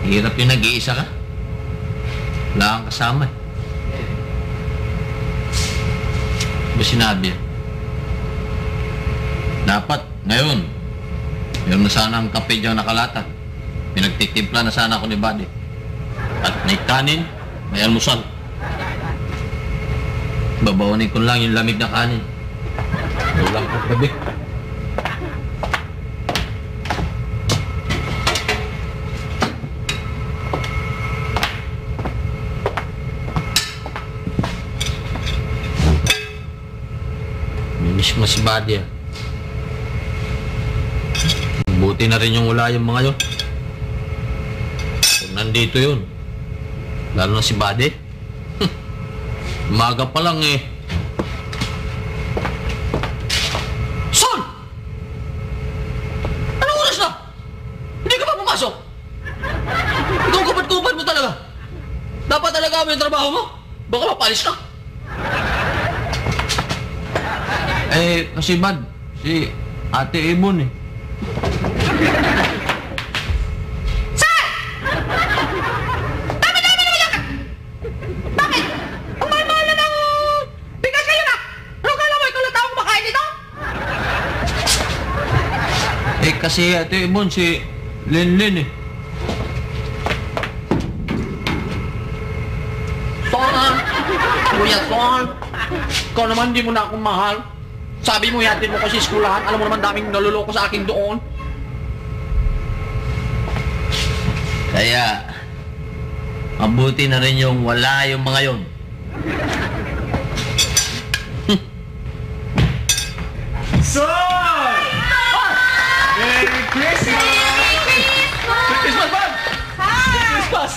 Hirap yung nag-iisa ka. Wala kang kasama eh. Ba sinabi yan? Dapat, ngayon, meron na sana ang kape diyang nakalata. Pinagtitimpla na sana ako ni Buddy. At may kanin, may almusal. Babawanin ko lang yung lamig na kanin. Walang kagabi. Miss mo si Buddy ah. Buti na rin yung wala yung mga yun. Kung nandito yun, lalo na si Buddy. Umaga pa lang eh. Son! Anong oras na? Hindi ka pa pumasok? Ikaw kupad-kupad mo talaga. Dapat talaga mo yung trabaho mo. Baka mapalis ka. Eh, kasi Bad, si Ate Ibon eh. Sir! Dami-dami na wala ka! Bakit? Ang mahal-mahal na ng bigas kayo na! Ano kala mo, ikaw lang tao kumakain dito? Eh, kasi Ate Ibon, si Lenlen eh. Son! Kuya Son! Ikaw naman, di mo na akong mahal. Sabi mo, yatin mo kasi eskulahan. Alam mo naman, daming naluloko sa akin doon. Kaya, mabuti na rin yung wala yung mga yon. Son! Merry Christmas! Merry Christmas, Bob! Merry Christmas!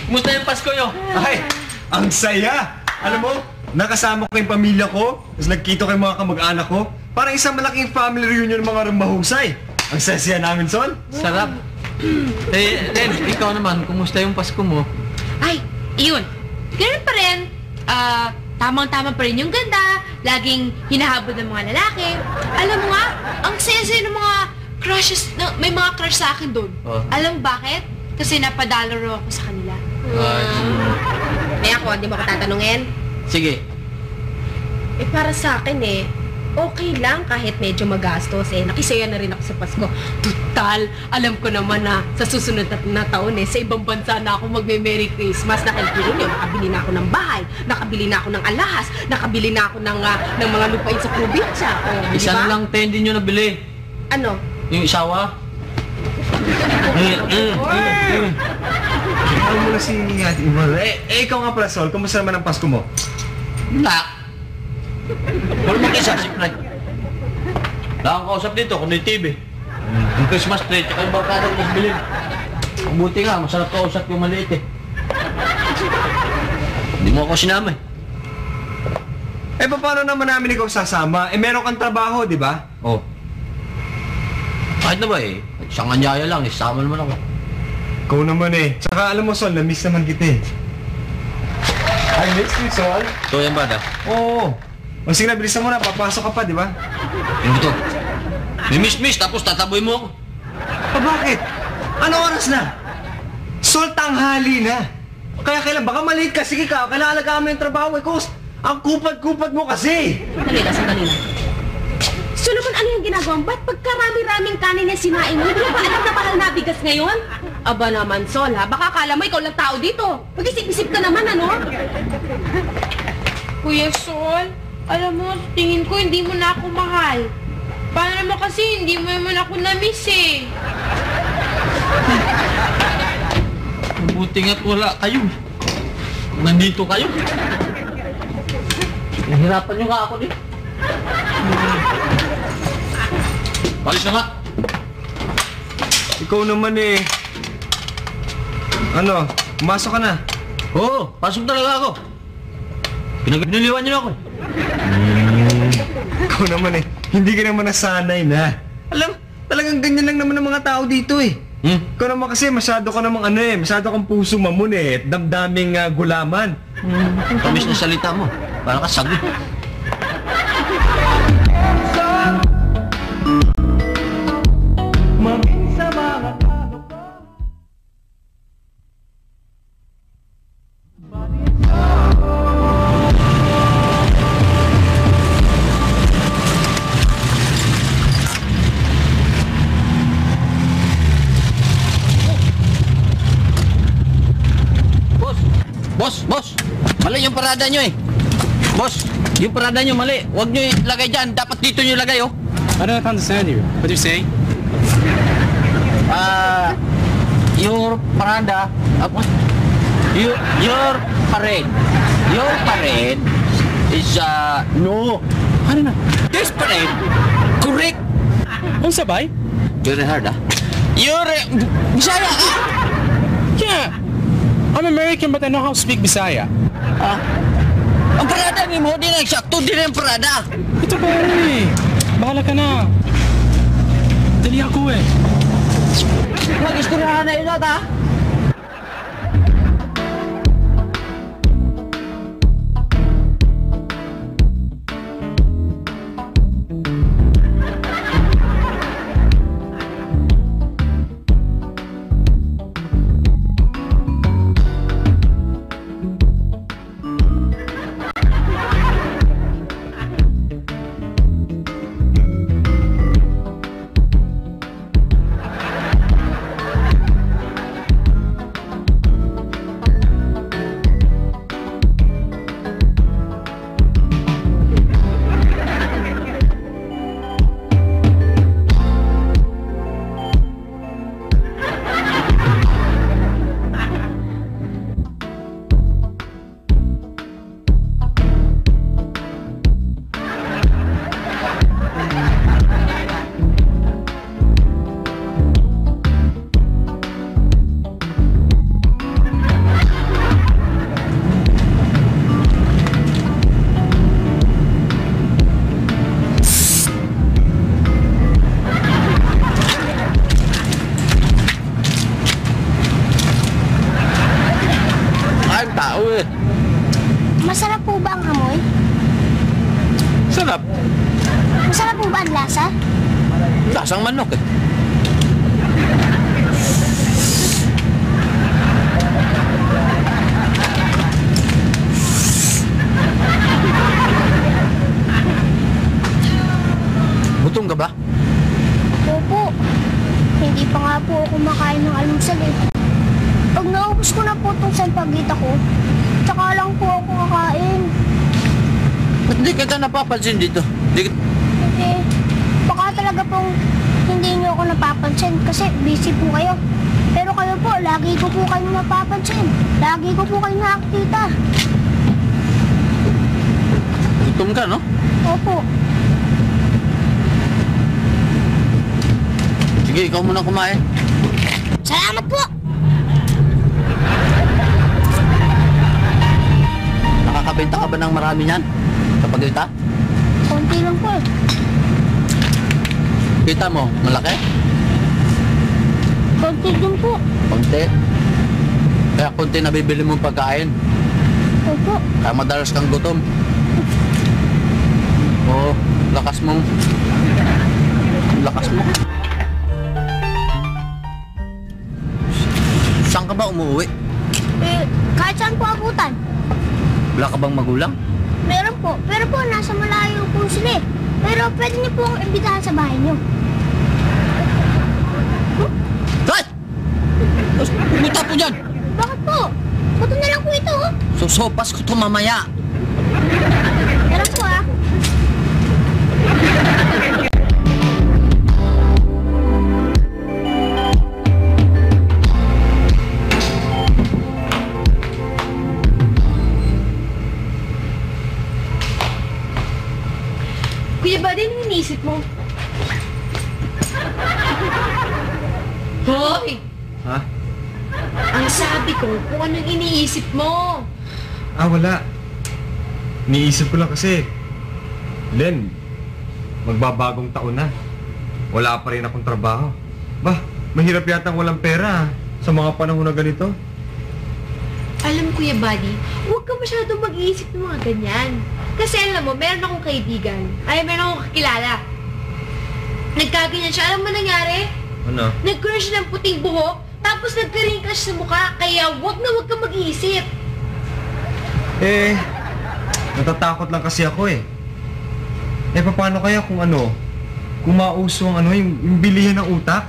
Kumusta yung Pasko nyo? Ay, ang saya! Alam mo, nakasama ko yung pamilya ko, tapos nagkita ko yung mga kamag-anak ko. Parang isang malaking family reunion ng mga mahusay. Ang saya namin, Son. Sarap. Eh, Len, ikaw naman, kumusta yung Pasko mo? Ay, iyon. Ganun pa rin. Tamang-tama pa rin yung ganda. Laging hinahabol ng mga lalaki. Alam mo nga, ang saya-saya ng mga crushes, may mga crush sa akin doon. Oh. Alam mo bakit? Kasi napadalaro ako sa kanila. May ako, di mo ko tatanungin? Sige. Eh, para sa akin eh, okay lang kahit medyo magastos eh. Nakisaya na rin ako sa Pasko. Total, alam ko naman na sa susunod na taon eh, sa ibang bansa na ako magme-Merry Christmas. Nakabili yun, nakabili na ako ng bahay, nakabili na ako ng alahas, nakabili na ako ng mga lupain sa probinsya. Oh, Isa diba? na lang hindi nyo nabili. Ano? Yung isawa. Alam mo na si Ate Imal. Ikaw nga pala, Sol. Kumusta naman ang Pasko mo? Wala. Wala mo isa, si Fred. Wala akong kausap dito, kundi TV. Yung Christmas tree, tsaka yung barkada ko mas bilhin. Ang buti nga, masarap kausap yung maliit eh. Hindi mo ako sinama eh. Eh, paano naman namin ikaw sasama? Eh, meron kang trabaho, di ba? Oh. Kahit na ba eh, isang anyaya lang, isama naman ako. Ikaw naman eh. Tsaka alam mo, Sol, na-miss naman kita eh. I miss you, Sol. Ito yan ba, da? Oo. O sige na, bilisan mo na. Papasok ka pa, di ba? Hindi to. May miss-miss, tapos tataboy mo ako. Bakit? Ano oras na? Sol, tanghali na. Kaya kailan, baka maliit ka. Sige ka, kailangan alagaan mo yung trabaho. Ikaw, ang kupad-kupad mo kasi. Sandali na. So naman ano yung ginagawa mo? Ba't pagkarami-raming kanin yung sinain mo? Hindi mo ba alam na mahal na bigas ngayon? Aba naman, Sol ha? Baka akala mo ikaw lang tao dito. Mag-isip-isip ka naman, ano? Kuya Sol, alam mo, tingin ko hindi mo na ako mahal. Paano naman kasi hindi mo naman ako na-miss eh. Mabuti nga't wala kayo. Nandito kayo. Nahirapan nyo nga ako din. Palis na nga. Ikaw naman eh. Ano, pumasok ka na. Oo, pasok talaga ako. Pinag-niliwan nyo na ako. Ikaw naman eh. Hindi ka naman nasanay na. Alam, talagang ganyan lang naman ang mga tao dito eh. Ikaw naman kasi masyado ka namang ano eh. Masyado kang puso mamon eh. At damdaming gulaman. Tamis na salita mo. Parang ka sagot. Boss! Mali yung parada nyo eh. Boss, yung parada nyo mali. Huwag nyo ilagay dyan. Dapat dito nyo ilagay, oh. I don't understand you. What do you say? Your parada... Your parade. Your parade is, no. Ano na? This parade, correct. Ang sabay? Very hard, Your, Bisaya, Yeah. I'm American but I know how to speak Bisaya. Ang parada ni mo, di na eksakto, di na yung parada. Ito ba eh? Bahala ka na. Dali ako eh. Mag-istirahan na yun, Masarap po ba ang amoy? Sarap. Masarap po ba ang lasa? Lasang manok eh. Gutom ka ba? Opo. Hindi pa nga po ako kumakain ng almusal eh. Pag naubos ko na po itong sampagita ko, tsaka lang po ako kakain. Ba't di kita napapansin dito? Eh, baka talaga pong hindi niyo ako napapansin kasi busy po kayo. Pero kayo po, lagi ko po kayo napapansin. Lagi ko po kayo nakakita. Gutom ka, no? Opo. Sige, ikaw muna kumain. Salamat po! Nakakabenta ka ba ng marami niyan? Kapag kita? Konti lang po eh. Kita mo, malaki? Konti din po. Konti. Kaya konti nabibili mong pagkain. Opo. Kaya madalas kang gutom. Oo, lakas mo. Lakas mo. Saan ka ba umuwi? Eh, kahit saan po abutan. Wala ka bang magulang? Meron po. Pero po, nasa malayo po sila eh. Pero pwede niyo po akong imbitahan sa bahay niyo. Hoy! Pumunta po dyan! Bakit po? Buto na lang po ito oh. Susopas ko to mamaya. Meron po ah. Kuya Buddy, anong iniisip mo? Hoy! Ha? Ang sabi ko, kung anong iniisip mo. Wala. Niisip ko lang kasi, Len, magbabagong taon na. Wala pa rin akong trabaho. Bah, mahirap yatang walang pera sa mga panahon na ganito. Alam Kuya Buddy, huwag ka masyadong mag-iisip ng mga ganyan. Kasi alam mo, meron akong kaibigan. Meron akong kakilala. Nagkaganyan siya. Alam mo nangyari? Ano? Nagkaroon siya ng puting buhok, tapos nagka-wrinkles sa mukha. Kaya huwag ka mag-iisip. Eh, natatakot lang kasi ako eh. Paano kaya kung kung mauso ang yung bilihan ng utak?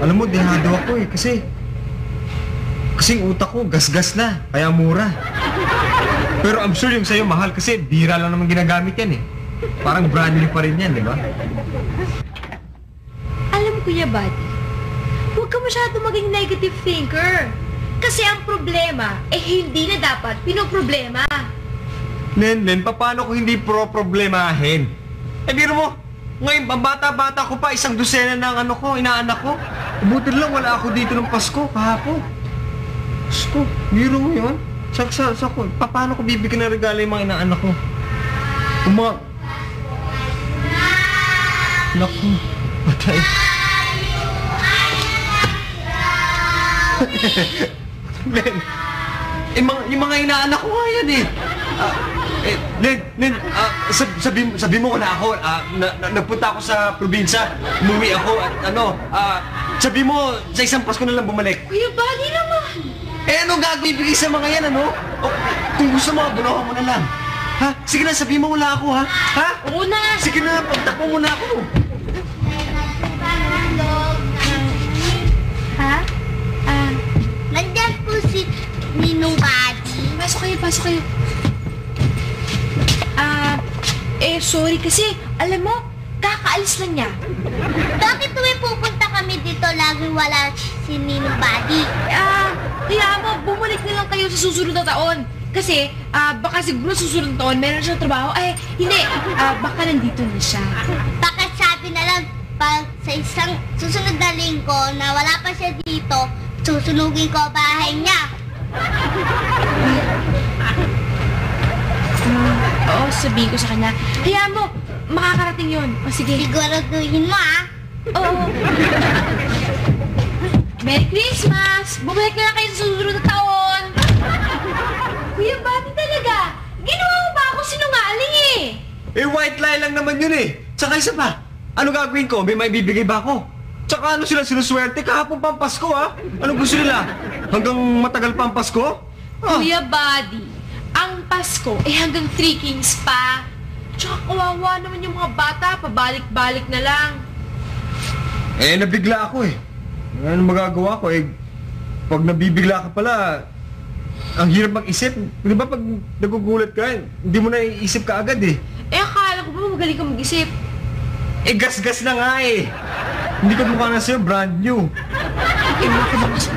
Alam mo, dehado ako eh, kasi Kasing utak ko, gas-gas na, kaya mura. Pero I'm sure yung sa'yo mahal kasi bira lang naman ginagamit yan eh. Parang brand new pa rin yan, di ba? Alam mo, Kuya Buddy, huwag ka masyado maging negative thinker. Kasi ang problema, hindi na dapat pinoproblema. Len, paano ko hindi problemahin? Biro mo, ngayon, ang bata-bata ko pa, 1 dosena ng inaanak ko. Buti lang, wala ako dito ng Pasko, kahapon. Pasko, biro mo yun? Paano ko bibigyan ng regalo yung mga inaanak ko? Naku, patay. Len, yung mga inaanak ko nga yan eh. Len, sabi mo na ako, nagpunta ako sa probinsya, umuwi ako at sabi mo, sa isang Pasko na lang bumalik. Kuya Buddy naman! Ano gagawin ibigay sa mga yan, ano? O, kung gusto mo, bunuhan mo na lang. Ha? Sige na, sabi mo wala ako, ha? Ha? Oo na! Sige na, pagtakbo mo na ako. Ha? Nandyan po si Ninong Buddy. Pasok kayo. Sorry kasi, alam mo, kakaalis lang niya. Bakit tuwing pupunta kami dito, laging wala si Ninong Buddy? Kaya mo, bumalik na lang kayo sa susunod na taon. Kasi, baka siguro susunod na taon, meron siyang trabaho. Hindi. Baka nandito na siya. Bakit sabi na lang, pag sa isang susunod na linggo na wala pa siya dito, susunugin ko bahay niya. Oo, sabihin ko sa kanya. Hayaan mo, makakarating yun. O sige. Siguraduhin mo, Oo. Merry Christmas! Bumalik na lang kayo sa susunod na taon. Kuya Buddy talaga. Ginawa mo ba ako sinungaling White lie lang naman yun eh. Tsaka isa pa, ano gagawin ko? May maibibigay ba ako? Tsaka ano sila sinuswerte? Kahapon pa ang Pasko, ha? Ano gusto nila? Hanggang matagal pa ang Pasko? Kuya Buddy, ang Pasko hanggang 3 Kings pa. Tsaka kawawa naman yung mga bata, pabalik-balik na lang. Nabigla ako eh. Ano magagawa ko eh? Pag nabibigla ka pala, ang hirap mag-isip. Di ba pag nagugulat ka, hindi mo na iisip ka agad eh. Akala ko ba magaling ka mag-isip? Gas-gas na nga eh. Hindi ko mukha na sa'yo, brand new.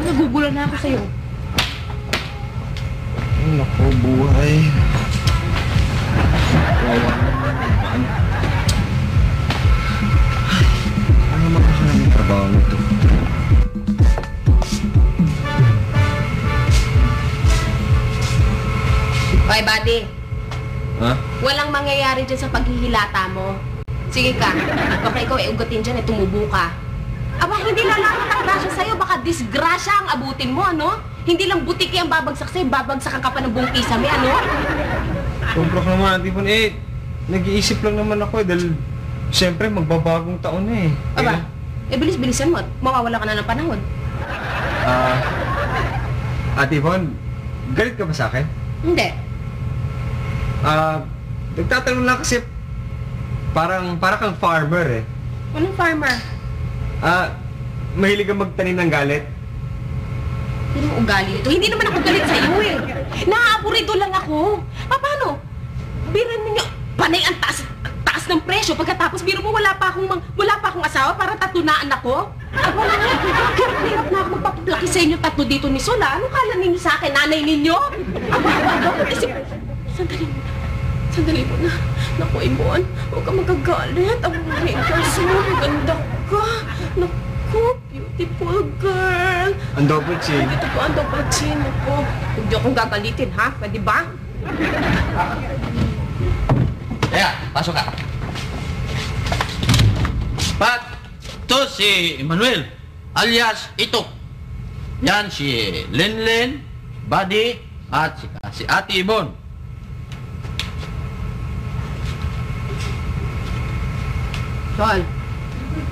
Nagugulan na ako sa'yo. Ay, naku, buhay. Wawa naman. Ano makakalang yung trabaho nito? Okay, Buddy. Ha? Walang mangyayari dyan sa paghihilata mo. Sige ka. Baka ikaw ugatin dyan tumubo ka. Aba, hindi lalapit ang grasya sa'yo. Baka disgrasya ang abutin mo, ano? Hindi lang butiki ang babagsak sa'yo. Babagsakan ka pa ng buong kisame, ano? Sobra ka naman, Tipon. Nag-iisip lang naman ako dahil siyempre magbabagong taon na eh. Aba, bilis-bilisan mo. Mawawala ka na ng panahon. Ate Yvonne, galit ka ba sa akin? Hindi. Nagtatanong lang kasi para kang farmer eh. Anong farmer? Mahilig ka magtanim ng galit? Hindi mo ugali nito. Hindi naman ako galit sa'yo eh. Naaburito lang ako. Paano? Biran ninyo, panay ang taas ng presyo. Pagkatapos biro mo wala pa akong asawa para tatunaan ako. Aba na nga, hirap na ako magpapaplaki sa inyo tatlo dito ni Sola. Ano kala ninyo sa akin, nanay ninyo? Aba, isip. Sandali mo na. Naku, Ibon, huwag ka magagalit. Ang mga girls mo, maganda ka. Naku, beautiful girl. Ang double chin. Dito po ang double chin ako. Huwag niyo akong gagalitin, ha? Pwede ba? Pasok ka. Pat, ito si Emmanuel, alias Itok. Yan si Lenlen, Buddy, at si Ate Ibon. Sol,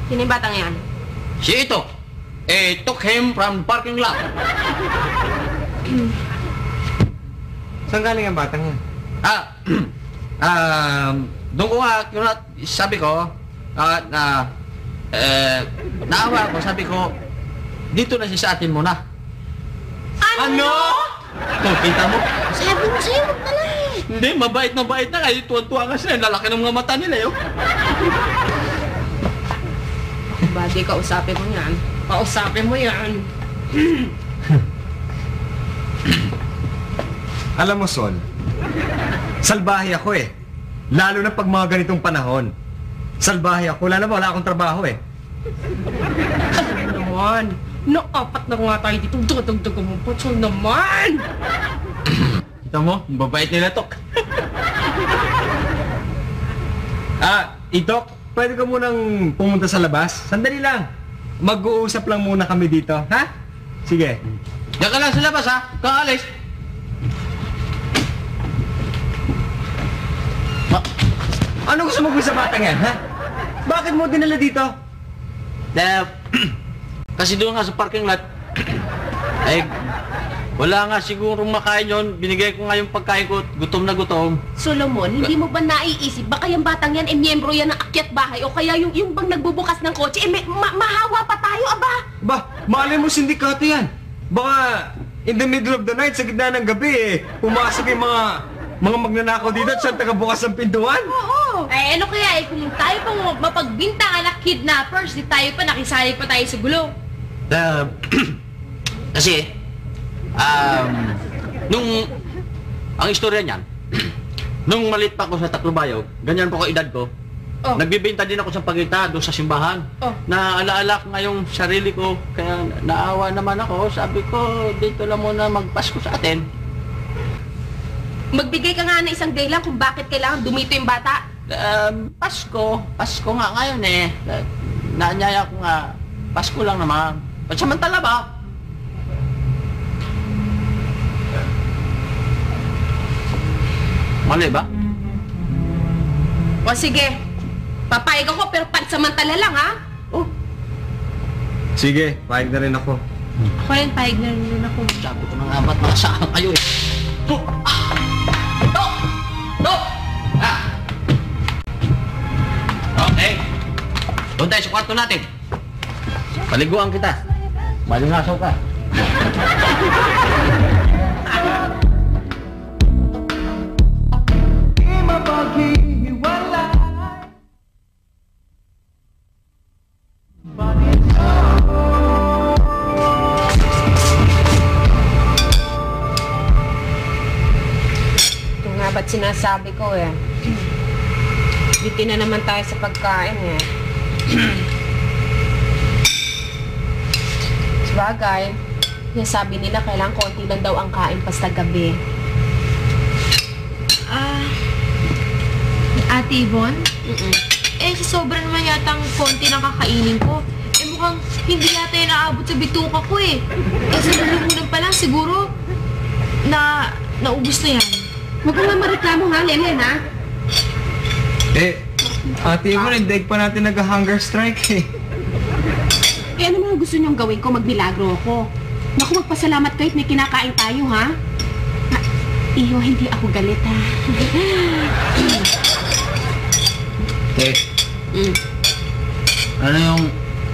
sino yung batang yan? Si Itok, took him from parking lot. Saan galing ang batang yan? Doon ko nga, sabi ko, naawa ko, sabi ko, dito na siya sa atin muna. Ano? Oh, kita mo? Sabi mo sa'yo, huwag na lang eh. Hindi, mabait na bait na kayo. Tuwan-tuwa nga sila. Lalaki ng mga mata nila, yun. Buddy, kausapin mo yan. Kausapin mo yan. Alam mo, Sol, salbahe ako eh. Lalo na pag mga ganitong panahon. Salbahe ako. Wala akong trabaho eh. Naman. Naapat na nga tayo dito. Dagdagan mo pa, Sol naman. Kita mo? Mabait nila, Tok. Itok, pwede ka munang pumunta sa labas? Sandali lang. Mag-uusap lang muna kami dito, ha? Sige. Diyan ka lang sa labas, ha? Kang alis. Ano gusto mo gawin sa batang yan, ha? Bakit mo dinala dito? Kasi doon nga sa parking lot, eh, wala nga siguro makain yun. Binigay ko nga yung pagkain ko, gutom na gutom. Solomon, hindi mo ba naiisip? Baka yung batang yan, miyembro yan ng akyat bahay o kaya yung bang nagbubukas ng kotse, mahawa pa tayo, aba! Ba, malay mo sindikato yan. Baka in the middle of the night, sa gitna ng gabi, pumasok yung mga magnanakaw dito at siyang tagabukas ng pintuan. Oo! Ay, ano kaya kung tayo pang mapagbintangan na kidnappers, di tayo pa nakisali pa tayo sa gulo. Kasi, ang istorya niyan, nung malit pa ako sa Taclobayog, ganyan po ko edad ko, nagbibenta din ako sa pagita doon sa simbahan. Naalaala ko nga yung sarili ko, kaya naawa naman ako. Sabi ko, dito lang muna magpasko sa atin. Magbigay ka nga ng isang dahilan kung bakit kailangan dumito yung bata. Pasko nga ngayon eh. Naanyaya ko nga, Pasko lang naman. Pansamantala ba? Mali ba? O sige, papayag ako pero pansamantala lang, ha? Sige, pahig na rin ako. Ako rin, pahig na rin ako. Sabi ko na nga ba't nakasaan kayo eh. Okay. Doon tayo sa kwarto natin. Paliguan kita. Malingasaw ka. Ito nga ba't sinasabi ko eh. Bitin na naman tayo sa pagkain eh. Sabagay, sabi nila kailangan konti lang daw ang kain basta gabi. Ate Yvonne? Eh, sa sobra naman yata ang konti ng kakainin ko. Eh, mukhang hindi yata yung naabot sa bituka ko eh. Eh, sa luluhunan pa lang, siguro, naubos na yan. Huwag ka nga mareklamo ha, Lenlen ha? Ate Yvonne, hindi pa natin nag-hunger strike eh. Eh ano mga gusto niyong gawin ko? Magmilagro ako. Naku, magpasalamat kahit may kinakain tayo ha? Iyo, hindi ako galit ha? Ano yung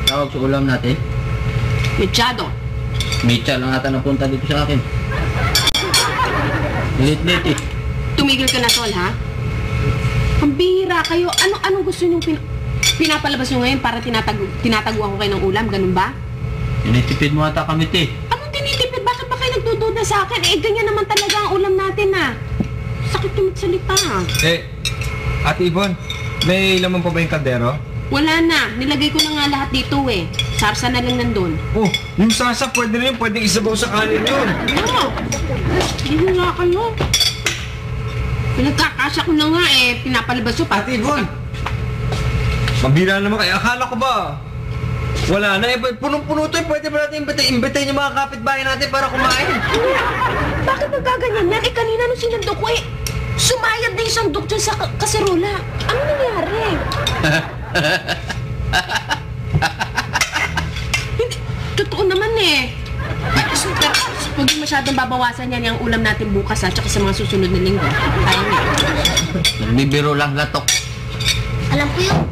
tawag sa ulam natin? Mechado. Mitya lang ata napunta dito sa akin. Lit-lit eh. Tumigil ka na, Sol, ha? Ang bihira kayo. Anong gusto niyong pinapalabas nyo ngayon para tinataguan ko kayo ng ulam? Ganun ba? Tinitipid mo ata kami, te. Anong tinitipid? Bakit ba kayo nagdududa sa akin? Eh, ganyan naman talaga ang ulam natin, ha? Sakit yung magsalita, ha? Ate Yvonne, may laman pa ba yung kaldero? Wala na. Nilagay ko na nga lahat dito, eh. Sarsa na lang nandun. Oh, yung sasa pwede na yun. Pwedeng isabaw sa kanin yun. Ano? Hindi nga kayo. Pinagkakasya ko na nga, eh. Pinapalabas ko pa. Ate Yvonne, mabira naman kayo. Akala ko ba? Wala na. Punong-puno to eh. Pwede ba natin imbitayin yung mga kapitbahay natin para kumain? Bakit nagkaganyan yan? Eh, kanina nung sinandok ko, eh. Sumayad na yung sandok dyan sa kaserola. Ano nangyari? Hindi. Totoo naman, eh. Pero, huwag yung masyadong babawasan yan yung ulam natin bukas, ha? Tsaka sa mga susunod na linggo. Kaya nga. Nagbibiro lang latok. Alam ko yun.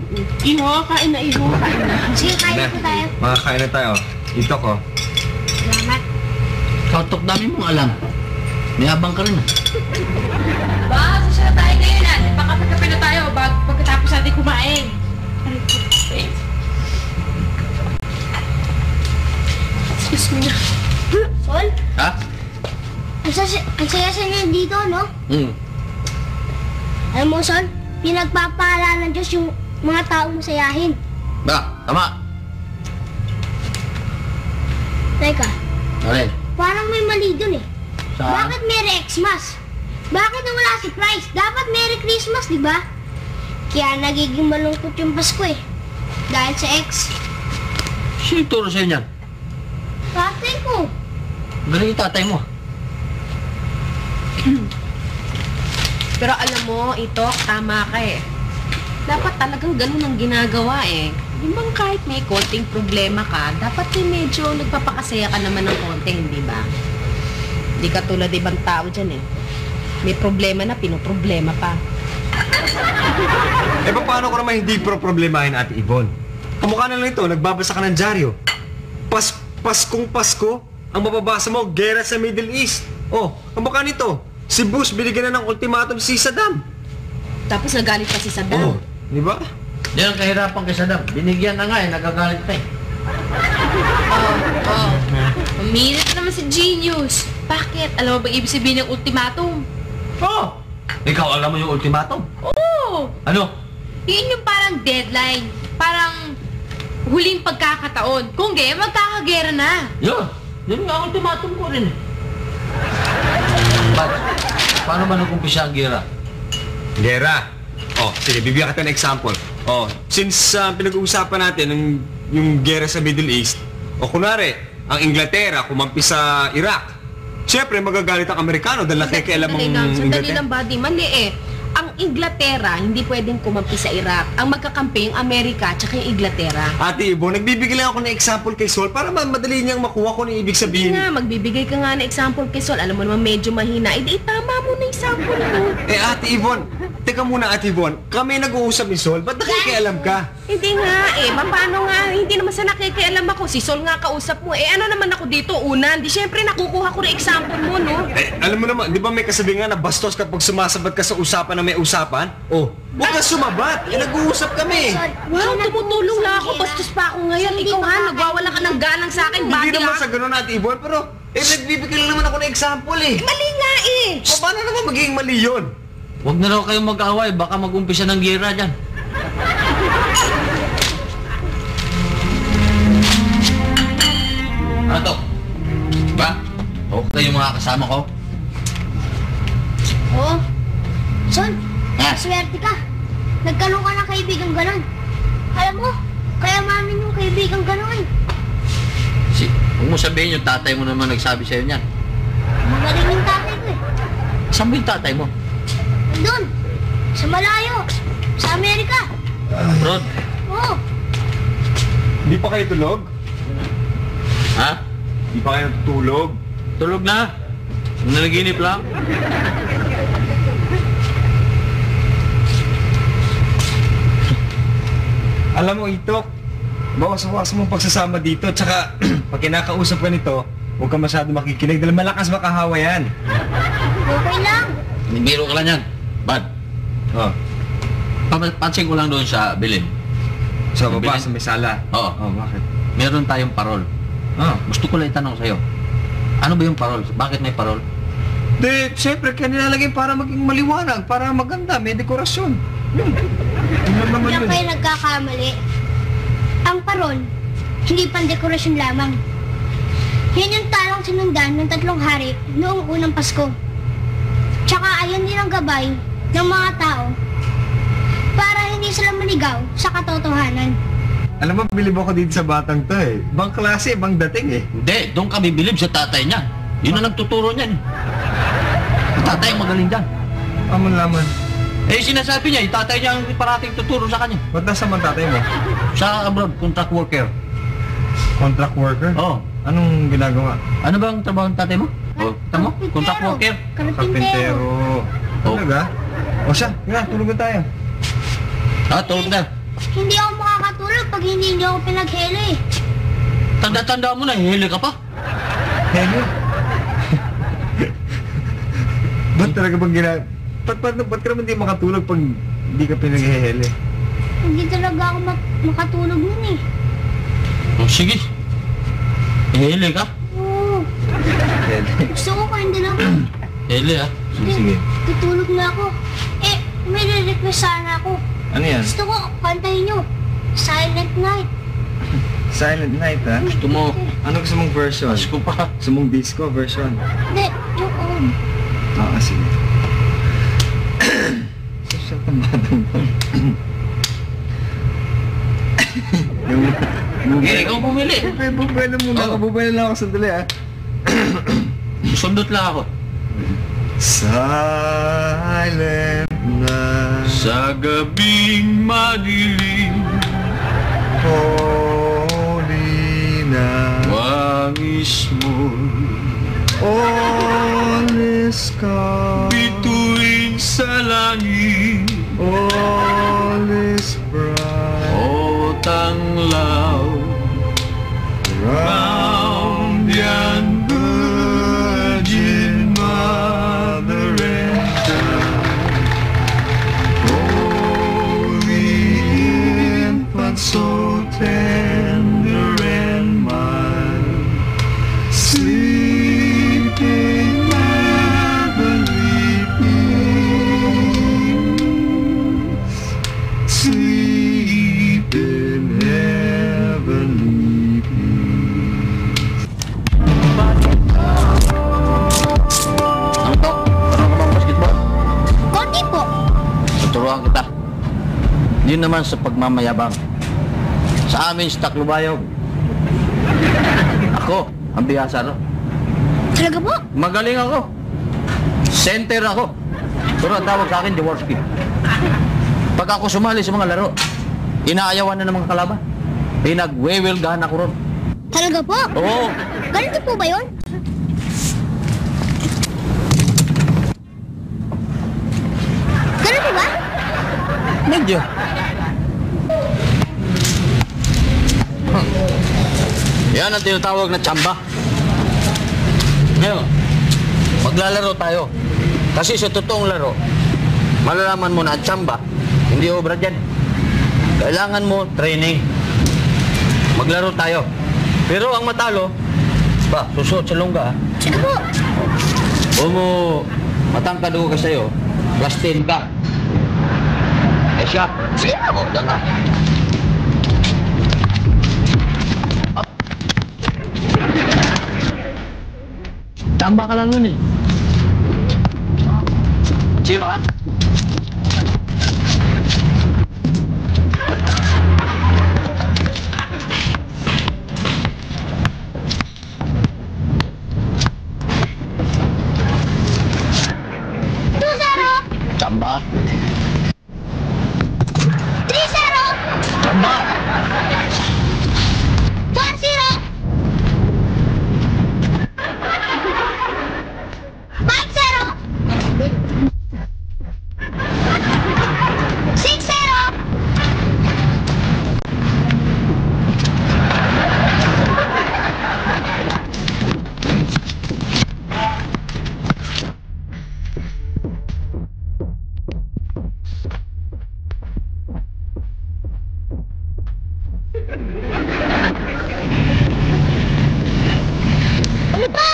Iho, kain na, iho. Kain na. Sige, kain po tayo. Makakain na tayo. Ito ko. Salamat. Kautok dami mong alam. May abang ka rin ah. Ba, sasya na tayo ngayon ah. Pakapagkape na tayo pagkatapos natin kumain. Excuse me na. Sol, Ha? ang saya-saya niyo dito, no? Alam mo, Sol, pinagpapahala ng Diyos yung mga taong masayahin. Ba, tama. Teka, Alin? parang may mali dun eh. Saan? Bakit Merry Xmas? Bakit wala si Christ? Dapat Merry Christmas, di ba? Kaya nagiging malungkot yung Pasko eh. Dahil sa X. Sino turo sa'yo niyan? Tatay ko. Galing yung tatay mo. Pero alam mo, ito, tama ka eh. Dapat talagang ganun ang ginagawa eh. Di ba kahit may konting problema ka, dapat medyo nagpapakasaya ka naman ng konting, di ba? Di ka tulad ibang tao dyan eh. May problema na, pinoproblema pa. Eh, paano ko naman hindi problemahin, Ate Yvonne? Kamukha na lang ito, nagbabasa ka ng dyaryo. Paskong Pasko, ang mababasa mo, gera sa Middle East. Oh, kamukha nito, si Bush binigyan na ng ultimatum si Saddam. Tapos nagalit pa si Saddam. Oh, di ba? Yan ang kahirapan kay Saddam. Binigyan na nga eh, nagagalit pa eh. Uminit naman si Genius. Bakit? Alam mo ba ibig sabihin ng ultimatum? Oh! Ikaw alam mo yung ultimatum? Oo! Ano? Yun yung parang deadline. Parang huling pagkakataon. Kung gaya, magkakagera na. Yun! Yun nga ang ultimatum ko rin eh. Paano ba nag-umpisa ang gera? Gera. Oh, sige, bibigyan kita ng example. Oh, since pinag-uusapan natin yung gera sa Middle East, o kunwari, ang Inglaterra kumampi sa Iraq, siyempre magagalit ang Amerikano dahil nakikialam ang Sandali Inglaterra. lang, buddy. Mali eh. Ang Inglaterra, hindi pwedeng kumampi sa Iraq. Ang magkakampi, yung Amerika, tsaka yung Inglaterra. Ate Ibo, nagbibigay lang ako ng example kay Sol para madali niyang makuha kung ano ibig Hindi sabihin. nga, magbibigay ka nga ng example kay Sol. Alam mo naman medyo mahina. Eh, di tama mo na example mo. Eh, Ate Yvonne, teka muna, Ate Yvonne, kami nag-uusap ni Sol, ba't nakikialam ka? Hindi nga eh. Paano nga? Hindi naman sa nakikialam ako. Si Sol nga kausap mo. Eh, ano naman ako dito? Una, di syempre nakukuha ko ng example mo, no? Eh, alam mo naman, di ba may kasabihan na bastos kapag sumasabat ka sa usapan na may usapan? Oh, huwag ka sumabat. Eh, nag-uusap kami. Wow, tumutulong lang ako. Bastos pa ako ngayon. Ikaw ha, nagwawala ka ng galang sa akin. Hindi Bati naman ha? sa ganun, Ate Yvonne, pero nagbibigay lang naman ako ng example eh. Mali nga eh. Paano naman magiging mali yun? Huwag na raw kayong mag-away, baka mag-umpisa ng gera dyan. Ano to? Ba? Okay yung mga kasama ko? Oo. Sol, Ha? swerte ka. Nagkaroon ka ng kaibigang ganon. Alam mo, kaya mamin yung kaibigang ganon. Huwag mo sabihin yung tatay mo naman nagsabi sa'yo niyan. Magaling yung tatay ko eh. Saan ba yung tatay mo? Doon, sa malayo, sa Amerika. Rod? Oo. Hindi pa kayo tulog? Ha? Hindi pa kayo tutulog? Tulog na? Nanaginip lang? Alam mo, Itok, bawas-bawas mo pagsasama dito, tsaka pag kinakausap ka nito, huwag ka masyado makikinig dahil malakas makahawa yan. Okay lang. Biro ka lang yan. Bad. Oh, Pansin ko lang doon sa bilin. sa baba, Bilin? sa may sala. Oo. Oh, bakit? Meron tayong parol. Ah, Gusto ko lang itanong sa'yo. Ano ba yung parol? Bakit may parol? di, siyempre, kaya nilalagay para maging maliwanag, para maganda, may dekorasyon. Yun. Yun lang naman Diyan yun. kayo nagkakamali. Ang parol, hindi pang dekorasyon lamang. Yan yung talong sinundan ng 3 hari noong unang Pasko. Tsaka ayan din ang gabay ng mga tao para hindi sila manigaw sa katotohanan. Alam mo, bilib ako dito sa batang to eh. Ibang klase, ibang dating eh. Hindi, doon kami bilib sa tatay niya. Yun ang nagtuturo niyan. Ang tatay ang magaling dyan. Aman laman. Eh, sinasabi niya, yung tatay niya ang parating tuturo sa kanya. Ba't nasa man tatay mo? Sa abroad, contract worker. Contract worker? Oh. Anong ginagawa? Ano ba ang trabaho ng tatay mo? Oh, tamo? Contract worker. Karpintero. Oh. Talaga? O siya, nga, tulog na tayo. Ah, tulog na. Hindi ako makakatulog pag hindi niyo ako pinaghele. Tanda-tanda mo na, hihili ka pa. Helyo? Ba't talaga bang ba't ka naman di makatulog pag di ka pinaghehele? Hindi talaga ako makatulog nun eh. Oh, sige. Hele ka? Oo. Gusto ko hindi lang. Hele ah. Sige. Tutulog na ako. Eh, may re-request sana ako. Ano yan? Gusto ko, kantahin nyo. Silent Night. Silent Night, ha? Gusto mo? Ano gusto mong version? Pasko pa. Gusto mong disco version? Hindi, yung old. Oo, sige. Social tamadang mo. Eh, ikaw pumili. Bubelo muna ako. Bubelo lang ako sandali, ha? Sundot lang ako. Silent Night. Sa gabing madilim, Holy Night. wangis mo, All is calm. bituin sa langit, All is bright. o tanglaw, round yan Virgin Mother and Child, Holy Infant, so tender and mild, sleeping heavenly peace, sleeping heavenly peace. Ano to? Parang ka bang basketball? Konti po. Tuturuan kita. Yun naman sa pagmamayabang. Sa amin sa Taclobayog, ako ang bihasa, no? Talaga po? Magaling ako. Center ako. Pero ang tawag sa akin, Jaworski. Pag ako sumali sa mga laro, inaayawan na ng mga kalaban. Pinagwewelgahan ako ron. Talaga po? Oo. Ganito po ba yun? Ganun po ba? Medyo. Yan ang tinatawag na tsamba. Ngayon, maglalaro tayo. Kasi sa totoong laro, malalaman mo na ang tsamba, hindi obra dyan. Kailangan mo training. Maglaro tayo. Pero ang matalo, susuot sa lungga. Sige po. Kung mo matangkad ako ka sa'yo, class 10 ka. Eh siya, sige mo, dyan ka. Tamba ka lang nun eh. Sino ka? Tamba. 3-0! Tamba. 4-0! 5-0! 6-0! Ano ba?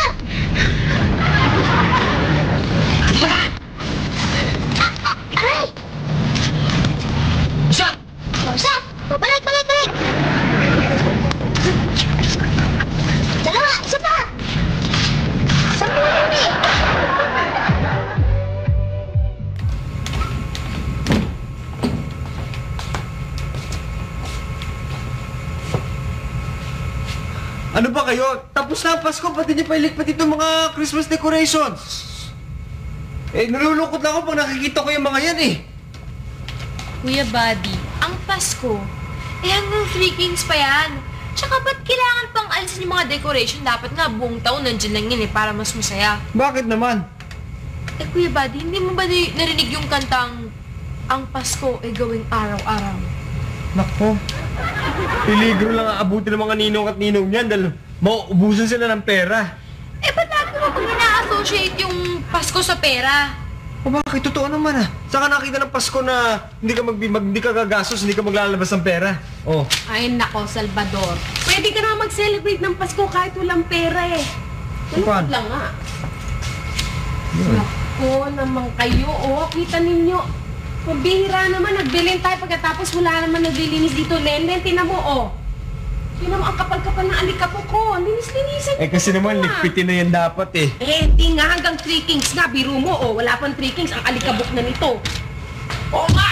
Aray! Isa! Isa! Balik! Dalawa! Isa pa! 10 yun eh! Ano ba kayo? Tapos na ang Pasko, pati niyo pa ilikpat itong mga Christmas decorations. Eh, nalulungkot lang ako pag nakikita ko yung mga yan eh. Kuya Buddy, ang Pasko, hanggang 3 Kings pa yan. Tsaka ba't kailangan pang alisin yung mga decoration? Dapat nga buong taon nandiyan lang yan para mas masaya. Bakit naman? Eh Kuya Buddy, hindi mo ba narinig yung kantang ang Pasko ay gawing araw-araw? Nako. Peligro lang aabuti ng mga ninong at ninong niyan dahil mauubusan sila ng pera. Eh ba't lagi mo pag ina-associate differentiate yung Pasko sa pera. O bakit? Totoo naman ah. Saka nakita ng Pasko na hindi ka gagastos, hindi ka maglalabas ng pera. Oh. Ay nako, Salvador. Pwede ka naman mag-celebrate ng Pasko kahit walang pera eh. Paano? Lang nga. Yun. Nako naman kayo, oh. Kita ninyo. Pabihira naman, nagbilin tayo pagkatapos wala naman naglilinis dito. Len, tinan mo, oh. Tinan mo, ang kapal-kapal ng alikabok ko. Linis-linisan Eh kasi naman, ligpitin na yan dapat eh. Eh, di nga hanggang 3 kings nga. Biro mo, oh. Wala pang 3 kings. Ang alikabok na nito. Oh, nga!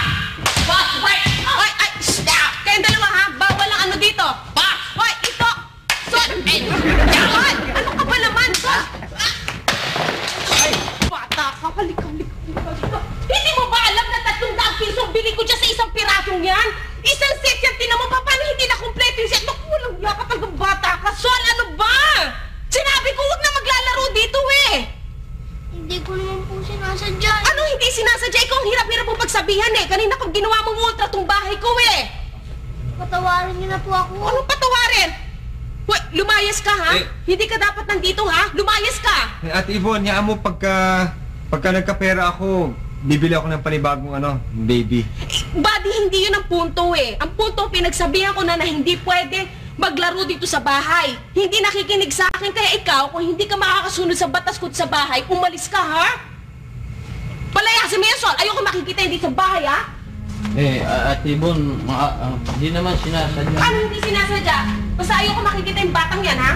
Boss, wait! Ay, stop! Kayong dalawa, ha? Bawal ang ano dito. Boss! Hoy, ito! Son! Eh, yaman! Ano ka ba naman, son? Ay! Bata ka, halika. Hindi mo ba alam na 300 piso ang bili ko dyan sa isang pirasong yan? Isang set yan, tinan mo pa, paano hindi na kompleto yung set? Naku, walang yaka talagang bata ka, Sol, ano ba? Sinabi ko, huwag na maglalaro dito eh! Hindi ko naman po sinasadya. Ano hindi sinasadya? Ikaw ang hirap-hirap mo pagsabihan eh. Kanina kung ginawa mong ultra tong bahay ko eh. Patawarin niyo na po ako. Anong patawarin? Wait, lumayas ka ha? Hindi ka dapat nandito ha? Lumayas ka! Eh, Ate Yvonne, yaan mo pagka nagkapera ako, bibili ako ng panibagong baby. Buddy, hindi yun ang punto eh. Ang punto, pinagsabihan ko na hindi pwede maglaro dito sa bahay. Hindi nakikinig sa akin, kaya ikaw, kung hindi ka makakasunod sa batas ko sa bahay, umalis ka ha? Palayasin mo yan, Sol! Ayoko makikita hindi sa bahay ha? Eh, Ate Yvonne, hindi naman sinasadya. Ano hindi sinasadya? Basta ayoko makikita yung batang yan ha?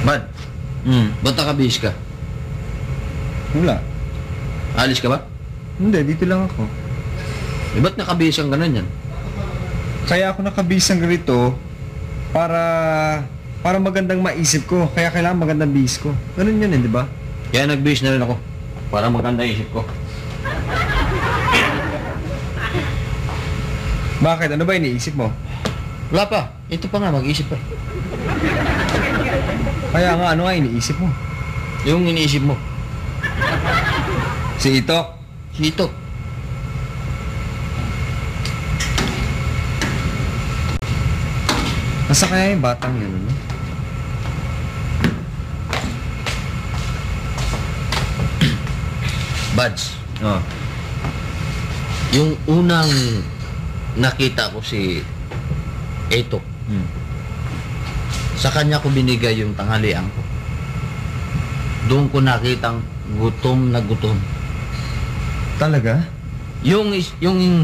Bad, ba't nakabihis ka? Wala. Alis ka ba? Hindi, dito lang ako. Eh, ba't nakabihis ang ganun yan? Kaya ako nakabisang ganito para magandang maisip ko. Kaya kailangan magandang bihis ko. Ganun yun eh, di ba? Kaya nagbihis na rin ako. Para maganda isip ko. Bakit? Ano ba iniisip mo? Wala pa. Ito pa nga, mag-isip pa. Kaya nga, ano nga iniisip mo? Yung iniisip mo. Si Itok. Ito. Nasa kaya yung batang yun, ano? Buds, Oh. yung unang nakita ko si Eto, sa kanya ko binigay yung tanghalian ko. Doon ko nakitang gutom na gutom. Talaga? Yung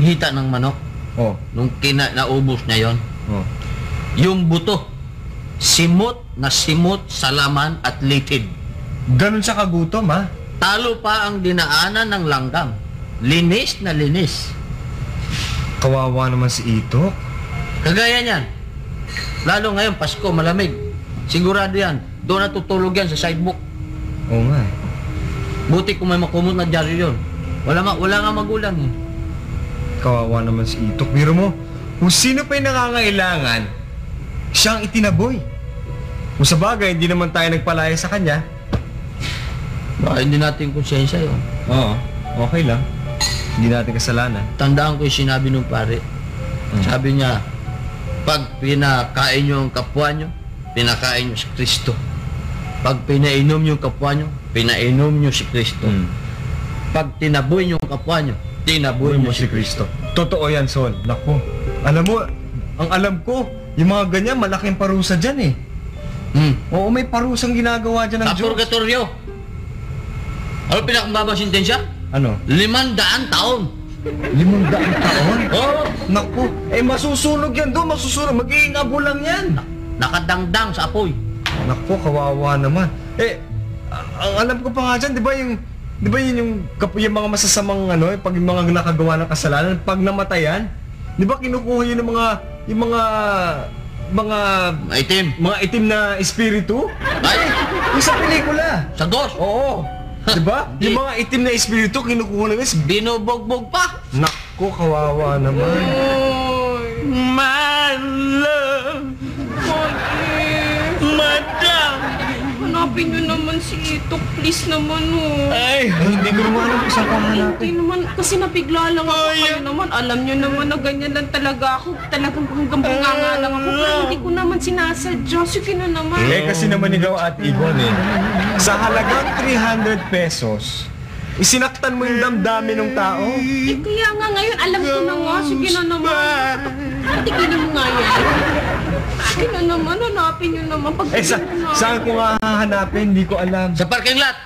hita ng manok, Oh. nung naubos niya yon, Oh. yung buto, simot na simot sa laman at litid. Ganun siya kagutom, ha? Talo pa ang dinaanan ng langgam. Linis na linis. Kawawa naman si Itok. Kagaya niyan. Lalo ngayon, Pasko, malamig. Sigurado yan. Doon natutulog yan sa sidebook. Oo nga eh. Buti kung may makumot na dyaryo yun. Wala nga magulang eh. Kawawa naman si Itok. Biro mo, kung sino pa yung nangangailangan, siya ang itinaboy. Kung sa bagay, hindi naman tayo nagpalaya sa kanya. Baka hindi natin konsensya yun. Oo, okay lang. Hindi natin kasalanan. Tandaan ko yung sinabi nung pare. Sabi niya, pag pinakain nyo ang kapwa nyo, pinakain nyo si Kristo. Pag pinainom nyo ang kapwa nyo, pinainom nyo si Kristo. Pag tinaboy nyo ang kapwa nyo, tinaboy nyo si Kristo. Totoo yan, Sol. Naku. Alam mo, ang alam ko, yung mga ganyan, malaking parusa dyan eh. Oo, may parusang ginagawa dyan ng Sa Diyos. purgatorio. Ano pinakamabang sintensya? Ano? 500 taon. 500 taon? Oo. Naku, eh masusunog yan doon, masusunog. Mag-iingabo lang yan. Nakadangdang sa apoy. Naku, kawawa naman. Eh, ang alam ko pa nga dyan, di ba yun yung mga masasamang pag yung mga nakagawa ng kasalanan, pag namatayan, di ba kinukuha yun ng Maitim. mga itim na espiritu? Ay, Yung sa pelikula. sa ghost. Oo. Diba? Yung mga itim na espiritu, kinukuha na Binubogbog pa. Naku, kawawa naman. My love, madam. Hanapin nyo naman si Ito, please naman Ay, hindi ko naman alam kung saan ka Hindi hanapin. naman, kasi nabigla lang ako. Kayo naman, alam nyo naman na ganyan lang talaga ako. Talagang hanggang bunganga lang ako. Pero hindi ko naman sinasadya. Sige na naman. Kasi naman ikaw at Ibon sa halagang 300 pesos, isinaktan mo yung damdamin ng tao. Kaya nga ngayon, alam ko na nga. Sige na naman. Tigilin mo nga yan. Sige na naman, hanapin nyo naman. Saan ko nga hahanapin? Hindi ko alam. Sa parking lot.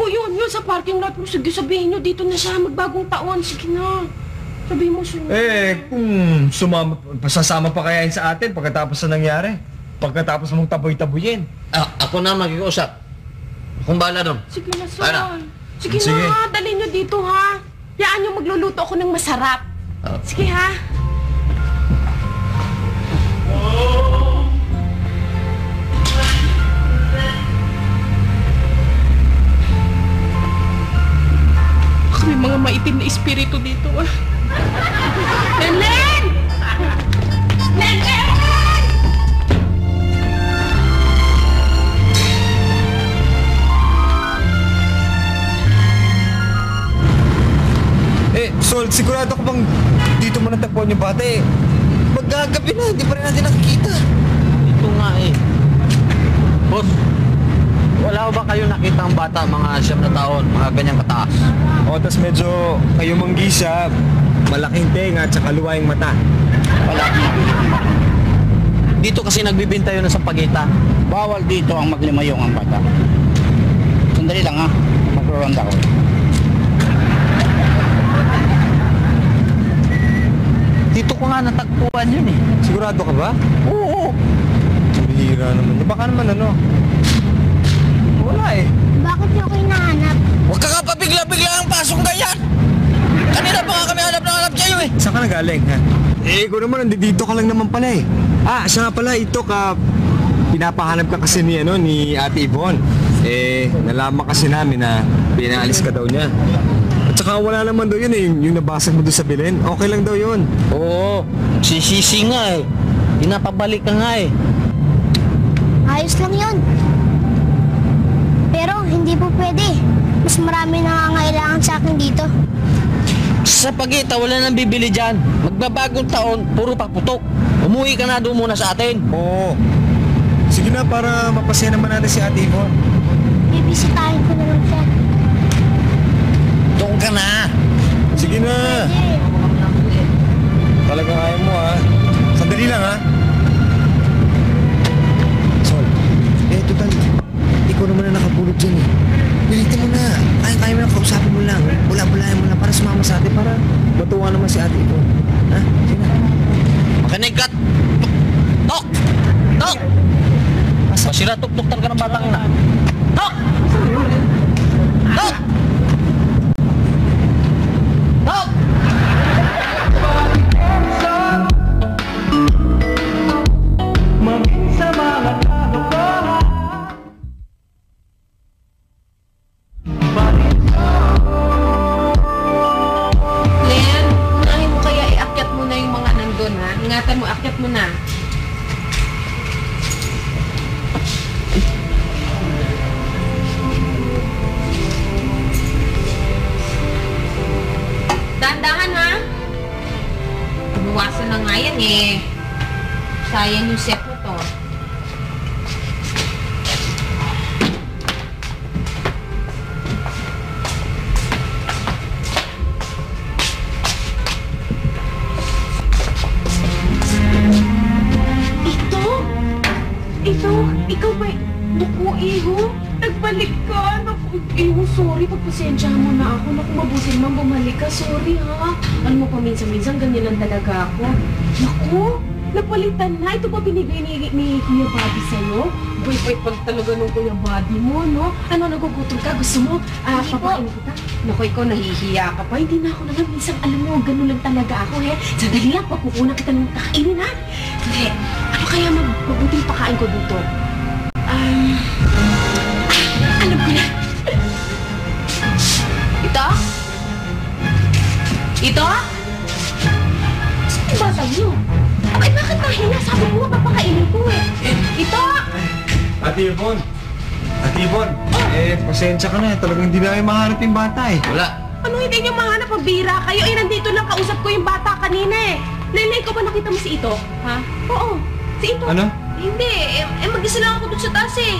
Yun, sa parking lot mo. Sige, sabihin nyo, dito na siya, magbagong taon. Sige na. Sabihin mo siya. Kung sasama pa kaya yun sa atin pagkatapos na nangyari. Pagkatapos mong taboy-taboyin. Ako na mag-iusap. Akong bahala doon. Sige na, Ano? Son. Sige na, dalhin nyo dito, ha. Yaan nyo, magluluto ako ng masarap. Sige, ha. May mga maitim na espiritu dito, ah. Lenlen! Lenlen! Sol, sigurado ko bang dito mo natagpuan yung bata Magagabi na, hindi pa rin natin nakikita. Ito nga Boss, wala ba kayo nakita ang bata, mga 9 na taon, mga ganyang kataas? Tas medyo kayo manggisa, malaking tenga at saka luwayang mata. Wala. Dito kasi nagbibinta yun sa pagita. Bawal dito ang maglimayong ang bata. Sandali lang ha, magro-ronda ko. Dito ko nga natagpuan yun Sigurado ka ba? Oo. Bihira naman. Baka naman wala Bakit niyo ako hinahanap? Huwag ka pabigla-bigla ang pasong ganyan! Kanina pa nga kami hanap sa'yo Saan ka nagaling, ha? Ikaw naman, nandito ka lang naman pala siya nga pala, ito pinapahanap ka kasi ni Ate Yvonne. Nalaman kasi namin na pinaalis ka daw niya. At saka wala naman daw yun yung nabasag mo doon sa Belen. Okay lang daw yun. Oo, sisisi nga Pinapabalik ka nga Ayos lang yun. Pero hindi po pwede. Mas marami nangangailangan sa akin dito. Sa pagita, wala nang bibili dyan. Magbabagong taon, puro paputok. Umuwi ka na doon muna sa atin. Oo. Sige na, para mapasaya naman natin si Ate Yvonne. Bibisitahin ko na lang siya. Doon ka na. Sige na. Talagang ayaw mo, ha? Sandali lang, ha? Sol, total, ikaw naman na nakapulog dyan, Pilitin mo na. Kaya mo na, kausapin mo lang. Bula-bulayan mo lang para sumama sa atin, para matuwa naman si Ate Yvonne. Ha? Sige na. Makinig ka. Tok! Tok! Masira tuk-tuk talaga ng batang na. Tok! Tok! Tok! Len, unahin mo kaya iakyat mo na yung mga nandun, ha? Ingatan mo, akyat mo na. Dahan-dahan, ha? Buwasan na nga yan, sayang yung set mo to. Ikaw ba? Naku, Iho, nagbalik ka. Naku, Iho, sorry. Pagpasensyahan mo na ako. Naku, mabuti naman bumalik ka. Sorry, ha? Alam mo, paminsan-minsan ganyan lang talaga ako. Naku, napalitan na. Ito ba binigay ni Kuya Buddy sa'yo? Bait-bait pag talaga nung Kuya Buddy mo, no? Ano, nagugutom ka? Gusto mo? Papain kita? Naku, ikaw, nahihiya ka pa. Hindi na ako naman. Minsan, alam mo, ganun lang talaga ako, he. Sandali lang, pagkukunan kita ng kakainin, ha? Hindi. Ano kaya mabuting pakain ko dito? Alam ko na. Ito? Saan yung bata niyo? Ay, bakit nahiya? Sabi ko nga, papakainin ko eh. Ito! Ate Yvonne! Ate Yvonne! Pasensya ka na. Talagang hindi namin mahanap yung bata eh. Wala. Ano hindi niyo mahanap? Pabira kayo. Eh, nandito lang kausap ko yung bata kanina eh. Lele, ikaw ba nakita mo si Ito? Ha? Oo. Si Ito. Ano? Hindi. Mag-isa lang ako doon sa taas eh.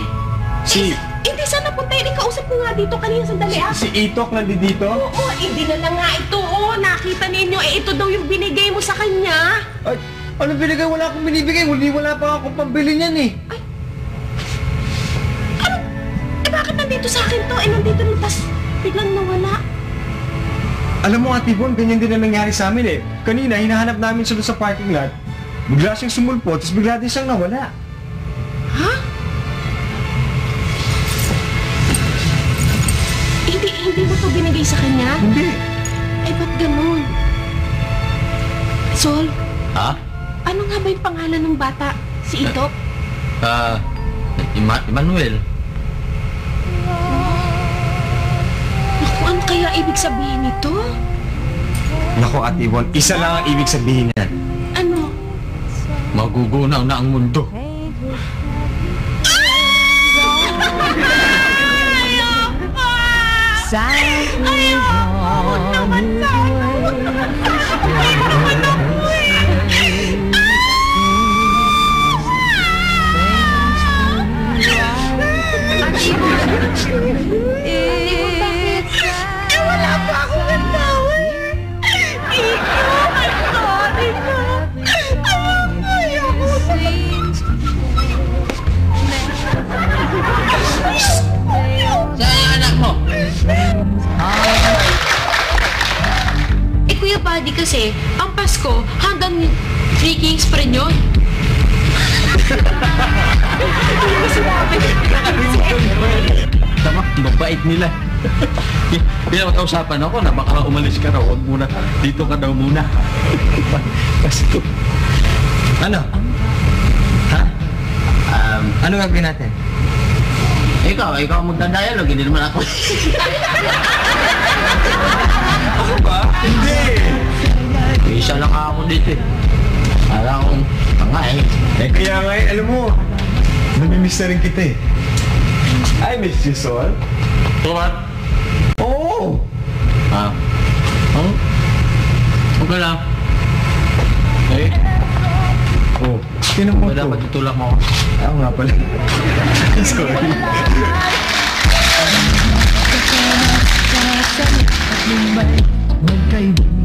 Hindi sana punta yun. Ikausap ko nga dito kanina sandali ah. Si Itok nandito? Oo, hindi na lang nga ito. Oo, nakita ninyo. Ito daw yung binigay mo sa kanya. Ay, ano binigay? Wala akong binibigay. Wala pa akong pambili niyan eh. Bakit nandito sa akin to? Nandito lang, tas biglang nawala. Alam mo, Ate Yvonne, ganyan din ang nangyari sa amin eh. Kanina, hinahanap namin siya doon sa parking lot. Bigla siyang sumulpo, tapos bigla din siyang nawala. Ha? Hindi mo to binigay sa kanya? Hindi. Eh, ba't ganun? Sol, Ha? ano nga ba yung pangalan ng bata? Si Itok? Emmanuel. Naku, ano kaya ibig sabihin nito? Naku, Ate Yvonne, isa lang ang ibig sabihin niyan. Ano? Magugunaw na ang mundo. Ayoko naman sana. Ayoko naman ako wala pa akong gantawan. Iko, I'm sorry na. Ayoko. Saan yung anak mo? Eh, Kuya Buddy kasi, ang Pasko, hanggang 3 Kings pa rin yun. Tama, mabait nila. Pinapag-usapan ako na baka umalis ka raw. Huwag muna. Dito ka daw muna. Pasko. Ano? Ha? Ano gagawin natin? Ikaw ang magdadialog, hindi naman ako. Ako ba? Hindi! Isa lang ako dito eh. Alam kong pangay. Kaya nga alam mo, namimiss na rin kita eh. I miss you, Sol. Tumat. Oo! Ha? Oh? Okay lang. Eh? Oh, tinan mo Wala to. pa tutulak mo ako. Ako nga pala. Sorry. Magkaibigan